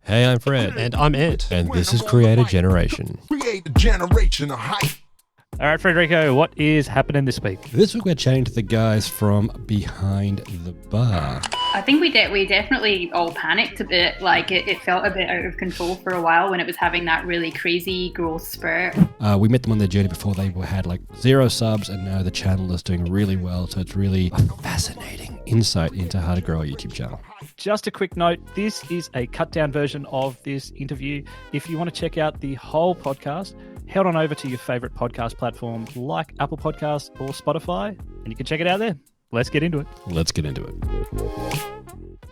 Hey, I'm Fred. And I'm Ant. And this is Creator Generation. Create a generation of hype. All right, Frederico, what is happening this week? This week we're chatting to the guys from Behind the Bar. I think we definitely all panicked a bit. Like it felt a bit out of control for a while when it was having that really crazy growth spurt. We met them on their journey before they had like 0 subs, and now the channel is doing really well. So it's really a fascinating insight into how to grow a YouTube channel. Just a quick note, this is a cut down version of this interview. If you want to check out the whole podcast, head on over to your favorite podcast platform like Apple Podcasts or Spotify, and you can check it out there. Let's get into it. Let's get into it.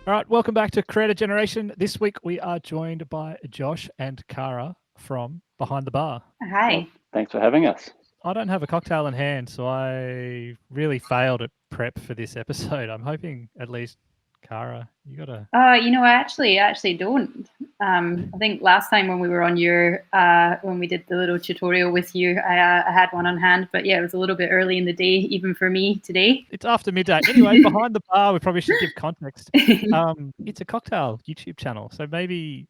All right, welcome back to Creator Generation. This week we are joined by Josh and Cara from Behind the Bar. Hi. Thanks for having us. I don't have a cocktail in hand, so I really failed at prep for this episode. I'm hoping at least, Cara, you got a... I actually don't. I think last time when we were on your, when we did the little tutorial with you, I had one on hand. But yeah, it was a little bit early in the day, even for me today. It's after midday. Anyway, Behind the Bar, we probably should give context. It's a cocktail YouTube channel. So maybe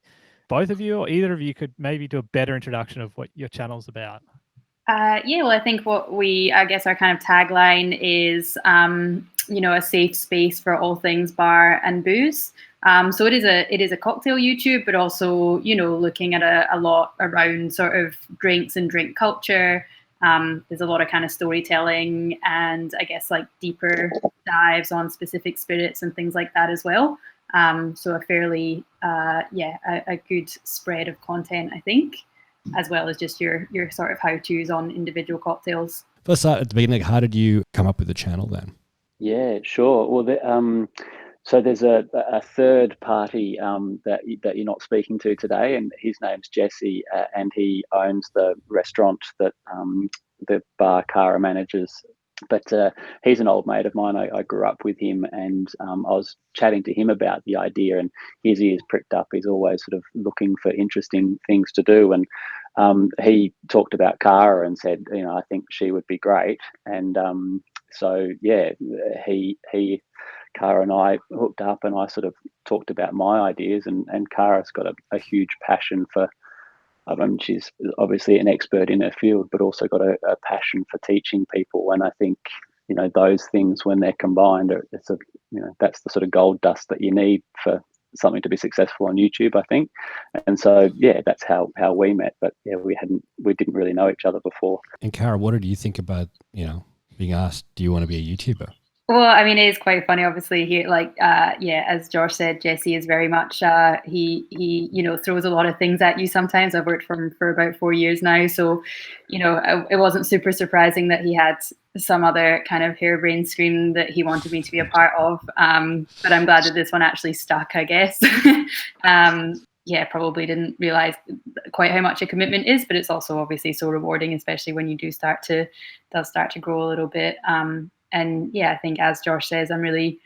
both of you or either of you could maybe do a better introduction of what your channel's about. Well, I think I guess our kind of tagline is, a safe space for all things bar and booze. So it is a cocktail YouTube, but also, looking at a lot around sort of drinks and drink culture. There's a lot of kind of storytelling and I guess like deeper dives on specific spirits and things like that as well. So a fairly, a good spread of content, I think, as well as just your sort of how-tos on individual cocktails. First, at the beginning, how did you come up with the channel then? Yeah, sure. Well, so there's a third party that you're not speaking to today, and his name's Jesse, and he owns the restaurant that the bar Cara manages. But he's an old mate of mine. I grew up with him, and I was chatting to him about the idea, and his ears pricked up. He's always sort of looking for interesting things to do, and he talked about Cara and said, I think she would be great. And Cara and I hooked up, and I sort of talked about my ideas, and Cara's got a huge passion for. She's obviously an expert in her field, but also got a passion for teaching people. And I think, those things when they're combined, that's the sort of gold dust that you need for something to be successful on YouTube, I think. And so, that's how we met. But we didn't really know each other before. And Cara, what did you think about, being asked, do you want to be a YouTuber? Well, I mean, it is quite funny, obviously, here, as Josh said, Jesse is very much, he throws a lot of things at you sometimes. I've worked for him for about 4 years now. So, it wasn't super surprising that he had some other kind of harebrained scheme that he wanted me to be a part of. But I'm glad that this one actually stuck, I guess. Probably didn't realize quite how much a commitment is, but it's also obviously so rewarding, especially when you does start to grow a little bit. And I think as Josh says, I really,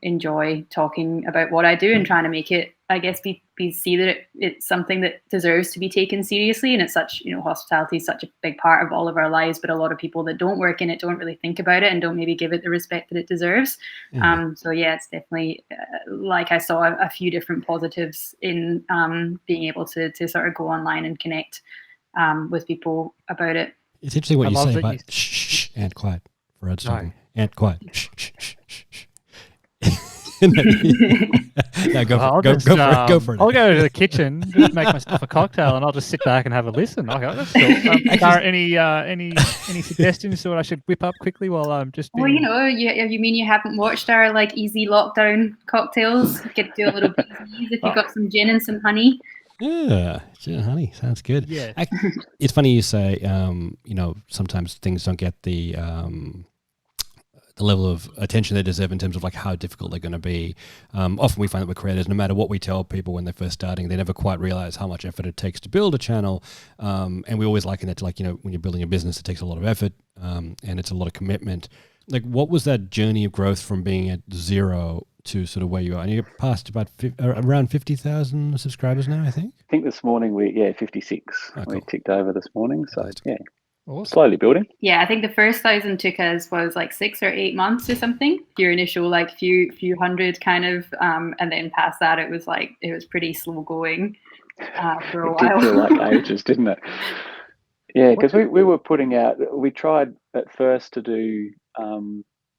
enjoy talking about what I do and trying to make it, I guess, see that it's something that deserves to be taken seriously. And it's such, hospitality is such a big part of all of our lives, but a lot of people that don't work in it don't really think about it and don't maybe give it the respect that it deserves. Mm-hmm. It's definitely like I saw a few different positives in being able to sort of go online and connect with people about it. It's interesting what you say about you... shh, Ant, quiet. Farhad's talking. No. Ant, quiet. Shh. No, go for it. I'll go to the kitchen, just make myself a cocktail, and I'll just sit back and have a listen. Okay, that's cool. Cara, any suggestions to what I should whip up quickly while I'm just? Well, you mean you haven't watched our like easy lockdown cocktails? You could do a little bit if you've got some gin and some honey. Yeah, gin and honey sounds good. Yeah, it's funny you say, sometimes things don't get the level of attention they deserve in terms of like how difficult they're going to be. Often we find that with creators, no matter what we tell people when they're first starting, they never quite realize how much effort it takes to build a channel. And we always liken it to when you're building a business, it takes a lot of effort and it's a lot of commitment. Like, what was that journey of growth from being at 0 to sort of where you are? And you're past about around 50,000 subscribers now, I think? I think this morning 56. Oh, cool. We ticked over this morning. So, yeah. Awesome. slowly building. Yeah, I think the first 1,000 took us was like 6 or 8 months or something. Your initial like few hundred kind of, and then past that it was pretty slow going for a It did while. feel like ages, didn't it? Yeah, because we were putting out. We tried at first to do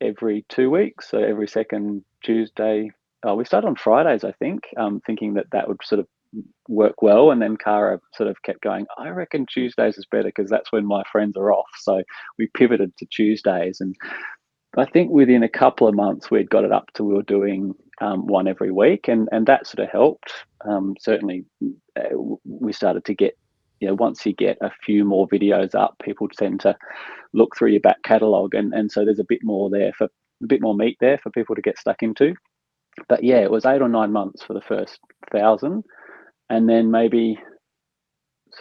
every 2 weeks, so every second Tuesday. We started on Fridays, I think, thinking that would sort of work well, and then Cara sort of kept going, I reckon Tuesdays is better because that's when my friends are off, so we pivoted to Tuesdays, and I think within a couple of months we'd got it up to we were doing one every week, and that sort of helped. Certainly we started to get, once you get a few more videos up, people tend to look through your back catalogue, and so there's a bit more meat there for people to get stuck into. But yeah, it was 8 or 9 months for the first 1,000, and then maybe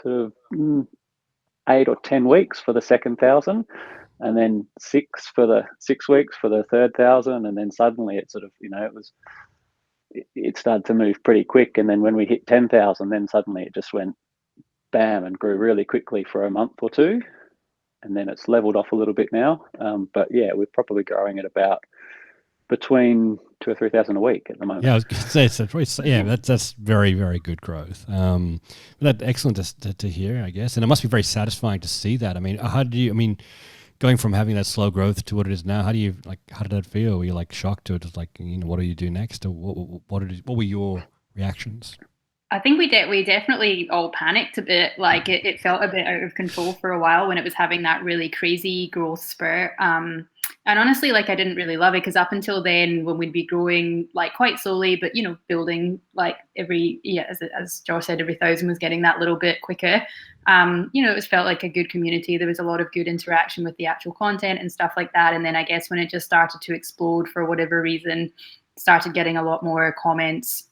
sort of 8 or 10 weeks for the second 1,000, and then 6 weeks for the third 1,000, and then suddenly it sort of, it started to move pretty quick, and then when we hit 10,000, then suddenly it just went bam and grew really quickly for a month or two, and then it's leveled off a little bit now. But yeah, we're probably growing at about between 2,000 or 3,000 a week at the moment. Yeah, I was going to say, that's very, very good growth. That's excellent to hear, I guess, and it must be very satisfying to see that. I mean, going from having that slow growth to what it is now, how did that feel? Were you like shocked to it? Just like, what do you do next, or what were your reactions? I think we definitely all panicked a bit. Like it felt a bit out of control for a while when it was having that really crazy growth spurt. And honestly, like I didn't really love it because up until then, when we'd be growing like quite slowly, but building like as Josh said, every 1,000 was getting that little bit quicker. It was felt like a good community. There was a lot of good interaction with the actual content and stuff like that. And then I guess when it just started to explode for whatever reason, started getting a lot more comments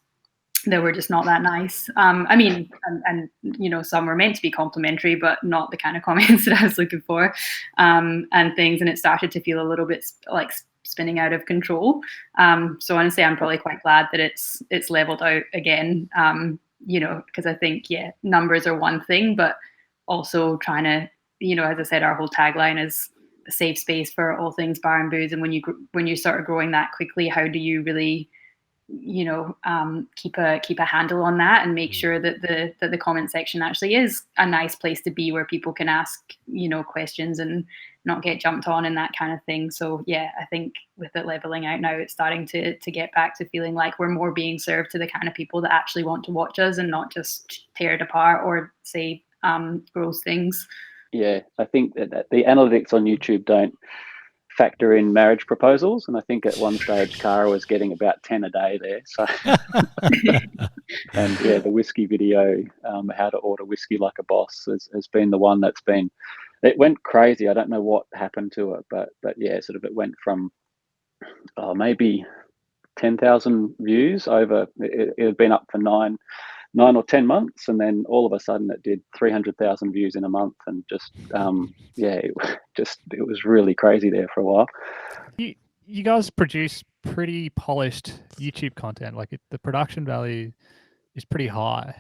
that were just not that nice. And some were meant to be complimentary, but not the kind of comments that I was looking for, and things. And it started to feel a little bit like spinning out of control. So honestly, I'm probably quite glad that it's leveled out again. Because I think numbers are one thing, but also trying to, as I said, our whole tagline is a safe space for all things bar and booze. And when you start growing that quickly, how do you really keep a handle on that and make sure that the comment section actually is a nice place to be where people can ask questions and not get jumped on and that kind of thing. So yeah, I think with it leveling out now, it's starting to get back to feeling like we're more being served to the kind of people that actually want to watch us and not just tear it apart or say gross things. Yeah, I think that the analytics on YouTube don't factor in marriage proposals, and I think at one stage Cara was getting about 10 a day there. So and yeah, the whiskey video, how to order whiskey like a boss, has been the one it went crazy. I don't know what happened to it, but yeah, sort of it went from maybe 10,000 views over. It had been up for 9 or 10 months, and then all of a sudden it did 300,000 views in a month, and just it was really crazy there for a while. You guys produce pretty polished YouTube content. Like the production value is pretty high.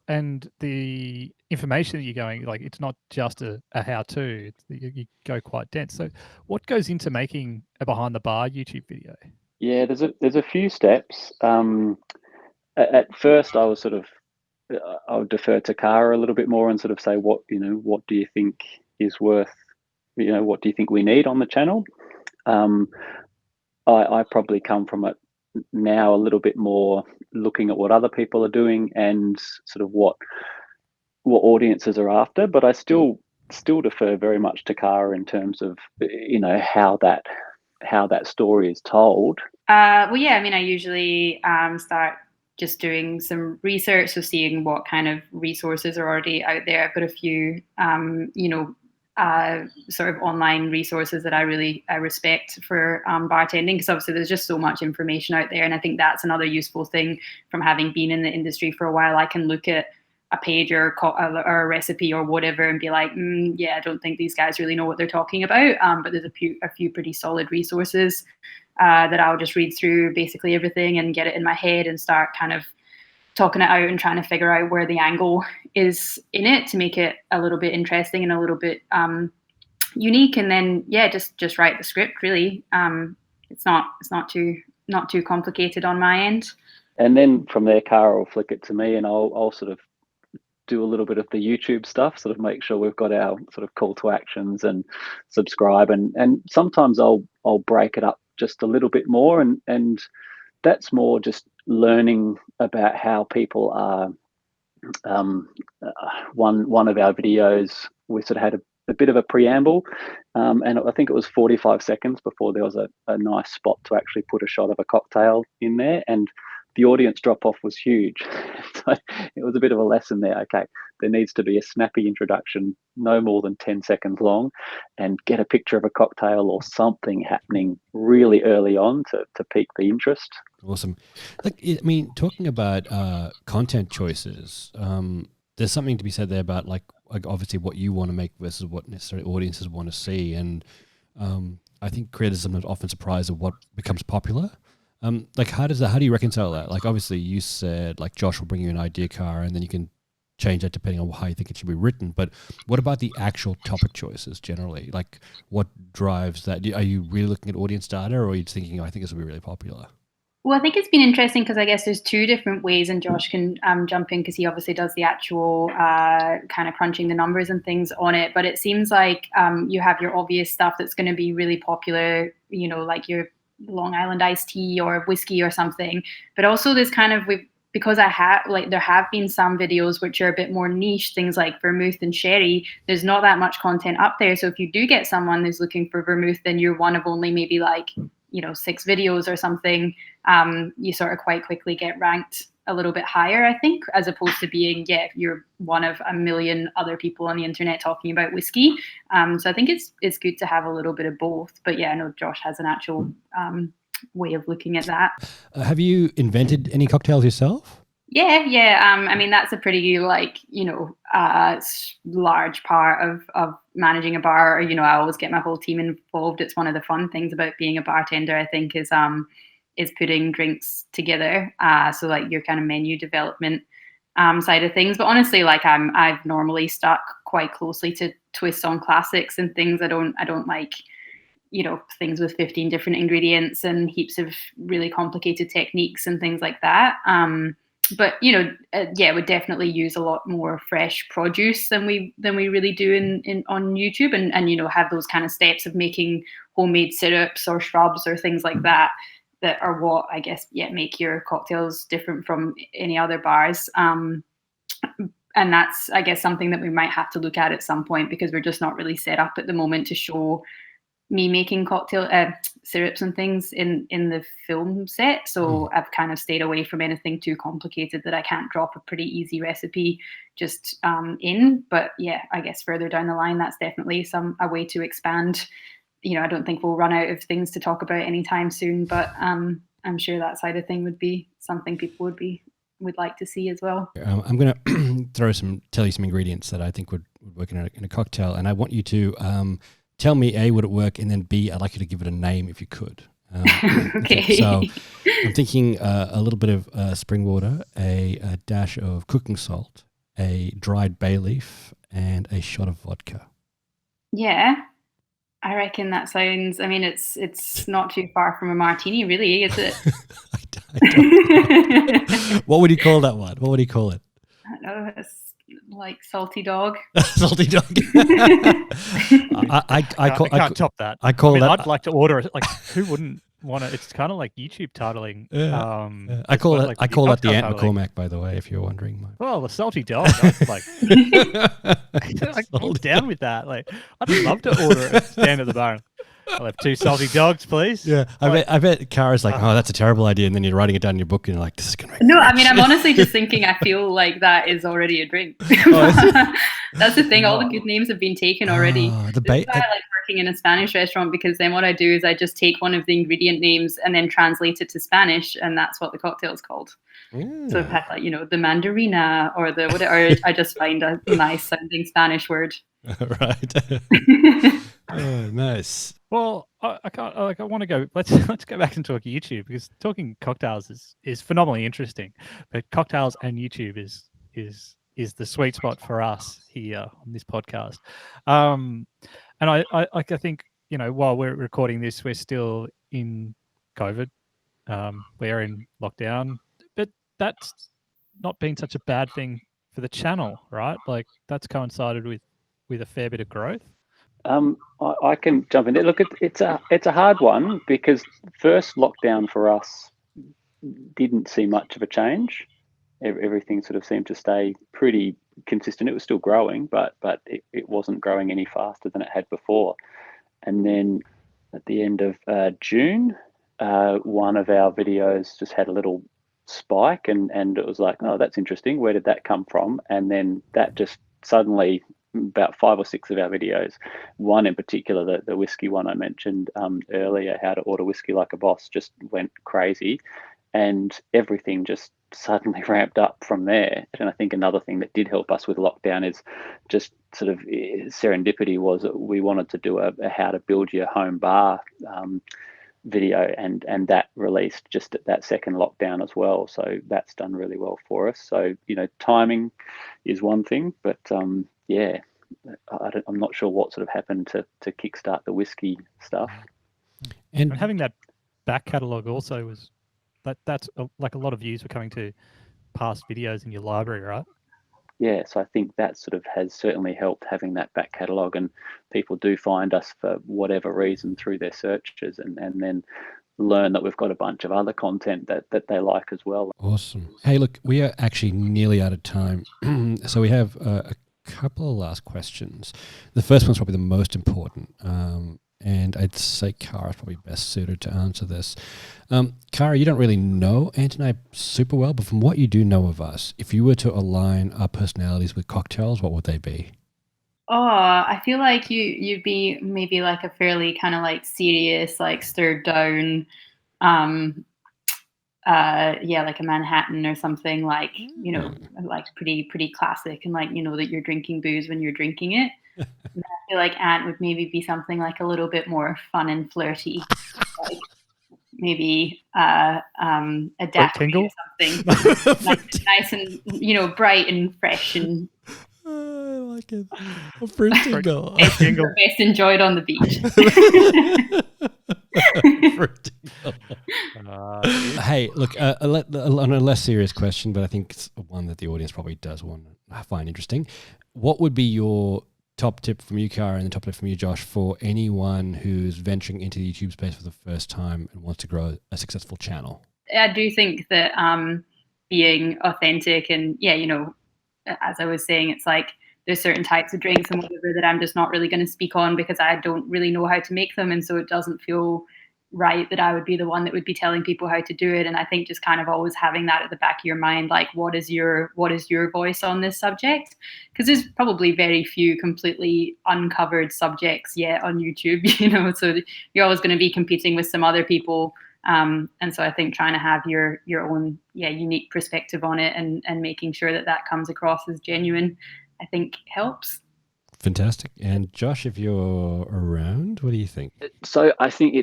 And the information that you're going, like, it's not just a how-to. You go quite dense. So what goes into making a behind the bar YouTube video? Yeah, there's a few steps. At first, I was I would defer to Cara a little bit more and sort of say, what do you think is worth, what do you think we need on the channel? I probably come from it now a little bit more looking at what other people are doing and sort of what audiences are after, but I still defer very much to Cara in terms of how that story is told. I usually start just doing some research, so seeing what kind of resources are already out there. I've got a few sort of online resources that I respect for bartending, because obviously there's just so much information out there, and I think that's another useful thing from having been in the industry for a while. I can look at a page or a recipe or whatever and be like, I don't think these guys really know what they're talking about, but there's a few pretty solid resources that I'll just read through basically everything and get it in my head and start kind of talking it out and trying to figure out where the angle is in it to make it a little bit interesting and a little bit unique. And then just write the script. Really, it's not too complicated on my end. And then from there, Cara will flick it to me, and I'll sort of do a little bit of the YouTube stuff, sort of make sure we've got our sort of call to actions and subscribe, and sometimes I'll break it up just a little bit more, and that's more just learning about how people are. One of our videos, we sort of had a bit of a preamble, and I think it was 45 seconds before there was a nice spot to actually put a shot of a cocktail in there, and the audience drop-off was huge. So it was a bit of a lesson there. Okay, there needs to be a snappy introduction, no more than 10 seconds long, and get a picture of a cocktail or something happening really early on to pique the interest. Awesome. Like, I mean, talking about content choices, there's something to be said there about like obviously what you want to make versus what necessarily audiences want to see. And I think creators are sometimes often surprised at what becomes popular. Like how do you reconcile that? Like obviously you said like Josh will bring you an idea, Cara, and then you can change that depending on how you think it should be written. But what about the actual topic choices generally? Like what drives that? Are you really looking at audience data, or are you thinking, I think this will be really popular? Well, I think it's been interesting because I guess there's two different ways, and Josh can jump in because he obviously does the actual kind of crunching the numbers and things on it. But it seems like you have your obvious stuff that's going to be really popular, you know, like your Long Island iced tea or whiskey or something. But also there's kind of, because there have been some videos which are a bit more niche, things like vermouth and sherry. There's not that much content up there. So if you do get someone who's looking for vermouth, then you're one of only maybe like, 6 videos or something. You sort of quite quickly get ranked a little bit higher, I think, as opposed to being, you're one of a million other people on the internet talking about whiskey. So I think it's good to have a little bit of both. But yeah, I know Josh has an actual way of looking at that. Have you invented any cocktails yourself? Yeah. I mean, that's a pretty large part of managing a bar. I always get my whole team involved. It's one of the fun things about being a bartender, I think, is putting drinks together. So like your kind of menu development side of things. But honestly, like I've normally stuck quite closely to twists on classics and things. I don't like things with 15 different ingredients and heaps of really complicated techniques and things like that. But would definitely use a lot more fresh produce than we really do on YouTube, and have those kind of steps of making homemade syrups or shrubs or things like that are what I guess make your cocktails different from any other bars. And that's, I guess, something that we might have to look at some point, because we're just not really set up at the moment to show me making cocktail syrups and things in the film set. So I've kind of stayed away from anything too complicated that I can't drop a pretty easy recipe just in. But yeah, I guess further down the line, that's definitely a way to expand. I don't think we'll run out of things to talk about anytime soon, but I'm sure that side of thing would be something people would like to see as well. I'm going to tell you some ingredients that I think would work in a cocktail, and I want you to tell me A, would it work, and then B, I'd like you to give it a name if you could. Okay. So I'm thinking a little bit of spring water, a dash of cooking salt, a dried bay leaf, and a shot of vodka. Yeah, I reckon that sounds, I mean, it's not too far from a martini, really, is it? I don't. What would you call that one? What would you call it? I don't know. It's like salty dog. Salty dog. I can't top that. I'd like to order it. Like, who wouldn't want to? It's kind of like YouTube titling. Yeah. I call that the Ant McCormack, by the way, if you're wondering. Oh, the salty dog. That's like, I'm down with that. Like, I'd love to order it. Stand at the bar. I'll have 2 salty dogs, please. Yeah, I bet Cara's like, oh, that's a terrible idea, and then you're writing it down in your book, and you're like, this is gonna make No, I mean, I'm honestly just thinking, I feel like that is already a drink. That's the thing. All the good names have been taken already. This is why I like working in a Spanish restaurant, because then what I do is I just take one of the ingredient names and then translate it to Spanish, and that's what the cocktail is called. So I've had like, the mandarina or or I just find a nice sounding Spanish word. Right. Oh, nice. Well, I can't. Like, I want to go. Let's go back and talk YouTube, because talking cocktails is phenomenally interesting. But cocktails and YouTube is the sweet spot for us here on this podcast. And I think, you know, while we're recording this, we're still in COVID. We're in lockdown, but that's not been such a bad thing for the channel, right? Like, that's coincided with a fair bit of growth. I can jump in there. Look, it's a hard one, because first lockdown for us didn't see much of a change. Everything sort of seemed to stay pretty consistent. It was still growing, but it wasn't growing any faster than it had before. And then at the end of June, one of our videos just had a little spike, and it was like, oh, that's interesting. Where did that come from? And then that just suddenly, about 5 or 6 of our videos, one in particular, the whiskey one I mentioned earlier, how to order whiskey like a boss, just went crazy, and everything just suddenly ramped up from there. And I think another thing that did help us with lockdown is just sort of serendipity, was that we wanted to do a how to build your home bar video, and that released just at that second lockdown as well. So that's done really well for us. So, you know, timing is one thing, but yeah, I'm not sure what sort of happened to kickstart the whiskey stuff. And having that back catalogue also was that's like a lot of views were coming to past videos in your library, right? Yeah, so I think that sort of has certainly helped, having that back catalogue, and people do find us for whatever reason through their searches, and then learn that we've got a bunch of other content that they like as well. Awesome. Hey, look, we are actually nearly out of time. So we have a couple of last questions. The first one's probably the most important. And I'd say Cara's probably best suited to answer this. Cara, you don't really know Ant and I super well, but from what you do know of us, if you were to align our personalities with cocktails, what would they be? Oh, I feel like you'd be maybe like a fairly kind of like serious, like stirred down, yeah, like a Manhattan or something, like, you know, like pretty classic, and like, you know, that you're drinking booze when you're drinking it. And I feel like Ant would maybe be something like a little bit more fun and flirty, like maybe a daiquiri or something, like nice and, you know, bright and fresh and. I like it. A fruit tingle. Best enjoyed on the beach. Hey, look, on a less serious question, but I think it's one that the audience probably does want to find interesting. What would be your top tip from you, Cara, and the top tip from you, Josh, for anyone who's venturing into the YouTube space for the first time and wants to grow a successful channel? I do think that being authentic, and yeah, you know, as I was saying, it's like there's certain types of drinks and whatever that I'm just not really going to speak on because I don't really know how to make them, and so it doesn't feel right that I would be the one that would be telling people how to do it. And I think just kind of always having that at the back of your mind, like what is your voice on this subject? Because there's probably very few completely uncovered subjects yet on YouTube, you know, so you're always going to be competing with some other people. And so I think trying to have your own unique perspective on it and making sure that comes across as genuine, I think helps. Fantastic. And Josh, if you're around, what do you think? So I think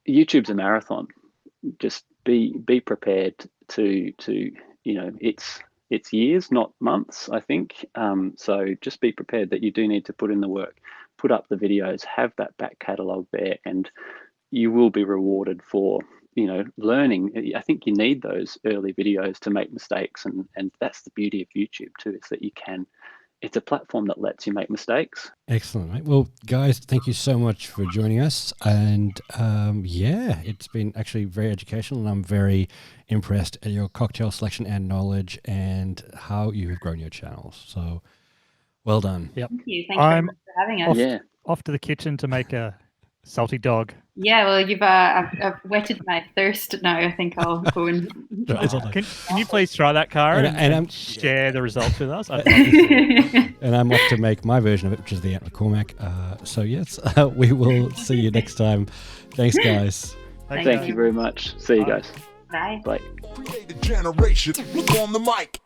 YouTube's a marathon. Just be prepared to you know, it's years, not months, I think. So just be prepared that you do need to put in the work, put up the videos, have that back catalogue there, and you will be rewarded for, you know, learning. I think you need those early videos to make mistakes, and that's the beauty of YouTube too, is that it's a platform that lets you make mistakes. Excellent, mate. Well, guys, thank you so much for joining us. And yeah, it's been actually very educational, and I'm very impressed at your cocktail selection and knowledge and how you have grown your channels. So well done. Yep. Thank you. Thanks very much for having us. Off to the kitchen to make a salty dog. Yeah, well, you've I've whetted my thirst now. I think I'll go and. Can you please try that, Cara, and share the results with us? And I'm off to make my version of it, which is the Ant McCormack. So yes, we will see you next time. Thanks, guys. Thank you very much. See you guys. Bye. Bye. Create a generation. Look on the mic.